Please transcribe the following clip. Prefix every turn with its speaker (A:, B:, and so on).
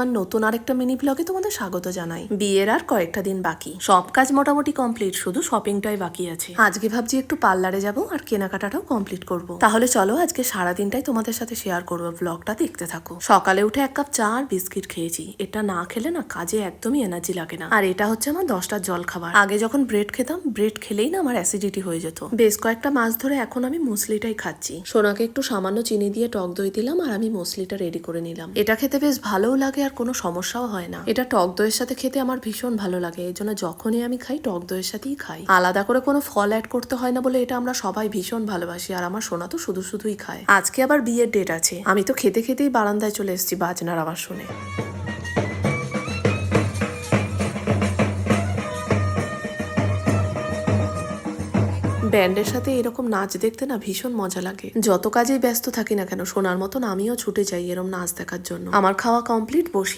A: আর নতুন আরেকটা মিনি ব্লগে তোমাদের স্বাগত জানাই। বিয়ের আর কয়েকটা দিন বাকি, সব কাজ মোটামুটি কমপ্লিট, শুধু শপিংটাই বাকি আছে। আজকে ভাবছি একটু পার্লারে যাব আর কেনাকাটাটাও কমপ্লিট করব। তাহলে চলো আজকে সারাদিনটাই তোমাদের সাথে শেয়ার করবো, ব্লগটা দেখতে থাকো। সকালে উঠে 1 কাপ চা আর বিস্কিট খেয়েছি, এটা না খেলে না কাজে একদমই এনার্জি লাগে না। আর এটা হচ্ছে আমার 10টার জল খাবার। আগে যখন ব্রেড খেতাম, ব্রেড খেলেই না আমার অ্যাসিডিটি হয়ে যেত। বেশ কয়েকটা মাস ধরে এখন আমি মুসলিটাই খাচ্ছি। সোনাকে একটু সামান্য চিনি দিয়ে টক দই দিলাম আর আমি মুসলিটা রেডি করে নিলাম। এটা খেতে বেশ ভালোও লাগে আর কোনো সমস্যাও হয় না। এটা টক দইয়ের সাথে খেতে আমার ভীষণ ভালো লাগে, এই জন্য যখনই আমি খাই টক দইয়ের সাথেই খাই। আলাদা করে কোনো ফল অ্যাড করতে হয় না বলে এটা আমরা সবাই ভীষণ ভালোবাসি। আর আমার সোনা তো শুধুই খায়। আজকে আবার বিয়ের ডেট আছে, আমি তো খেতে খেতেই বারান্দায় চলে এসেছি বাজনার আওয়াজ শুনে। ব্যান্ডের সাথে এরকম নাচ দেখতে না ভীষণ মজা লাগে। যত কাজেই ব্যস্ত থাকি না কেন, সোনার মতন আমিও ছুটে যাই এরকম নাচ দেখার জন্য। আমার খাওয়া কমপ্লিট, বসি